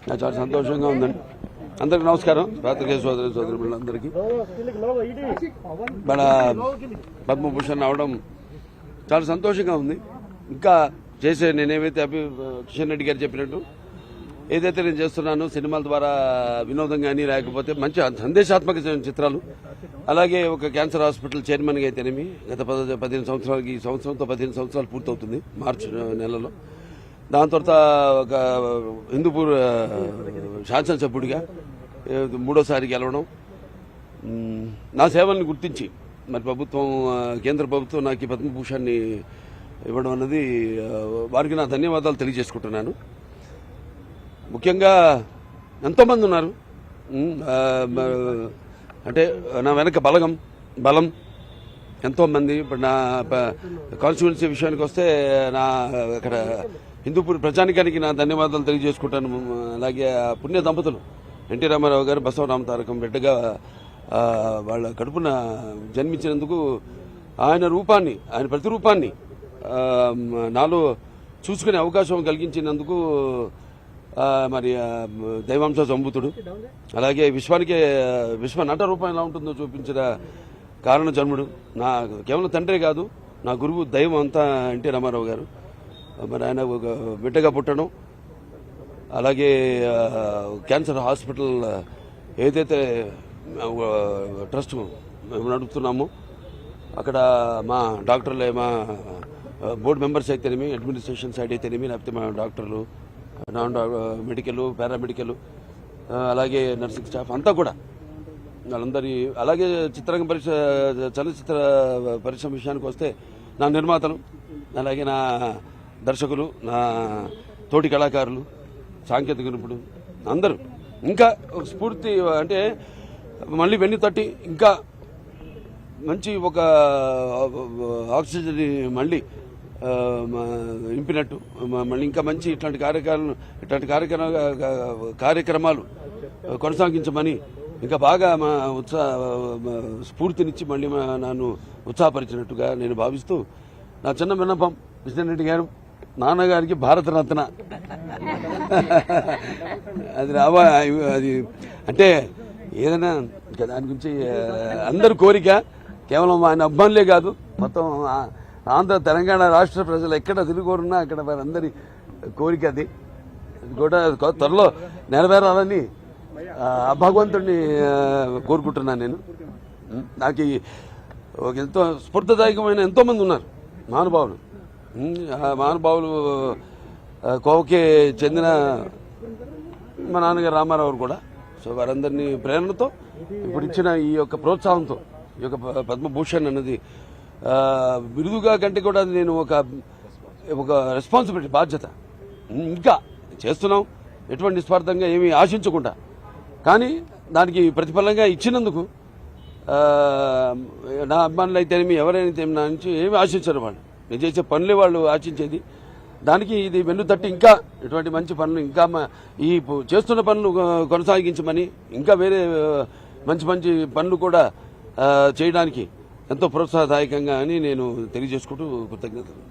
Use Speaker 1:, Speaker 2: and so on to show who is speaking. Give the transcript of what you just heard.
Speaker 1: నాకు చాలా సంతోషంగా ఉందండి. అందరికి నమస్కారం. పాత్రికేయ సోదరి సోదరులందరికీ మన పద్మభూషణ్ అవడం చాలా సంతోషంగా ఉంది. ఇంకా చేసే నేనేమైతే కిషన్ రెడ్డి గారు చెప్పినట్టు ఏదైతే నేను చేస్తున్నానో సినిమాల ద్వారా వినోదం కానీ లేకపోతే మంచి సందేశాత్మక చిత్రాలు, అలాగే ఒక క్యాన్సర్ హాస్పిటల్ చైర్మన్గా అయితేనేమి గత 15 సంవత్సరాలకి ఈ సంవత్సరంతో 15 సంవత్సరాలు పూర్తవుతుంది మార్చి నెలలో. దాని తర్వాత ఒక హిందూపూర్ శాసనసభ్యుడిగా 3వ సారి గెలవడం, నా సేవల్ని గుర్తించి మరి కేంద్ర ప్రభుత్వం నాకు ఈ పద్మభూషణ్ని ఇవ్వడం అన్నది వారికి నా ధన్యవాదాలు తెలియజేసుకుంటున్నాను. ముఖ్యంగా ఎంతోమంది ఉన్నారు, అంటే నా వెనక బలం ఎంతోమంది. ఇప్పుడు నా కాన్స్టిట్యున్సీ విషయానికి వస్తే నా అక్కడ హిందూపూర్ ప్రజానికానికి నా ధన్యవాదాలు తెలియజేసుకుంటాను. అలాగే పుణ్య దంపతులు ఎన్టీ రామారావు గారు బసవరామ తారకం బిడ్డగా వాళ్ళ కడుపున జన్మించినందుకు ఆయన ప్రతిరూపాన్ని నాలో చూసుకునే అవకాశం కలిగించినందుకు మరి దైవాంశ సంభూతుడు, అలాగే విశ్వ నట రూపం ఎలా ఉంటుందో చూపించిన కారణ జన్ముడు, నా కేవలం తండ్రే కాదు నా గురువు దైవం అంతా ఎన్టీ రామారావు గారు. మరి ఆయన ఒక బిడ్డగా పుట్టడం, అలాగే క్యాన్సర్ హాస్పిటల్ ఏదైతే ట్రస్ట్ మేము నడుపుతున్నామో అక్కడ మా డాక్టర్లే, మా బోర్డు మెంబర్స్ అయితేనేమి, అడ్మినిస్ట్రేషన్ సైడ్ అయితేనేమి, లేకపోతే మా డాక్టర్లు, నాన్ మెడికల్, పారామెడికల్, అలాగే నర్సింగ్ స్టాఫ్ అంతా కూడా వాళ్ళందరి, అలాగే చలనచిత్ర పరిశ్రమ విషయానికి వస్తే నా నిర్మాతలు, అలాగే నా దర్శకులు, నా తోటి కళాకారులు, సాంకేతిక నిపుణులు అందరూ ఇంకా స్ఫూర్తి, అంటే మళ్ళీ వెన్ను తట్టి ఇంకా మంచి ఒక ఆక్సిజన్ మళ్ళీ నింపినట్టు మళ్ళీ ఇంకా మంచి ఇట్లాంటి కార్యక్రమాలు కొనసాగించమని ఇంకా బాగా మా స్ఫూర్తినిచ్చి మళ్ళీ నన్ను ఉత్సాహపరిచినట్టుగా నేను భావిస్తూ నా చిన్న విన్నపం, కిషన్ రెడ్డి గారు నాన్నగారికి భారతరత్న అది అంటే ఏదైనా ఇంకా దాని గురించి అందరి కోరిక, కేవలం ఆయన అభిమానులే కాదు మొత్తం ఆంధ్ర తెలంగాణ రాష్ట్ర ప్రజలు ఎక్కడ తిరుగురున్నా అక్కడ వారందరి కోరిక అది కూడా త్వరలో నెరవేరాలని భగవంతుడిని కోరుకుంటున్నాను. నేను నాకు ఎంతో స్ఫూర్తిదాయకమైన ఎంతోమంది ఉన్నారు మహానుభావులు కోవకే చెందిన మా నాన్నగారు రామారావు కూడా. సో వారందరినీ ప్రేరణతో ఇప్పుడు ఇచ్చిన ఈ యొక్క ప్రోత్సాహంతో ఈ యొక్క పద్మభూషణ్ అన్నది బిరుదుగా కంటే కూడా నేను ఒక రెస్పాన్సిబిలిటీ, బాధ్యత ఇంకా చేస్తున్నాం, ఎటువంటి నిస్వార్థంగా ఏమీ ఆశించకుండా, కానీ దానికి ప్రతిఫలంగా ఇచ్చినందుకు నా అభిమానులు అయితేనేమి ఎవరైనా నా నుంచి ఏమి ఆశించారు, వాళ్ళు నేను చేసే పనులే వాళ్ళు ఆశించేది. దానికి ఇది వెన్ను తట్టి ఇంకా ఇటువంటి మంచి పనులు, ఇంకా ఈ చేస్తున్న పనులు కొనసాగించమని, ఇంకా వేరే మంచి మంచి పనులు కూడా చేయడానికి ఎంతో ప్రోత్సాహదాయకంగా అని నేను తెలియజేసుకుంటూ కృతజ్ఞతలు.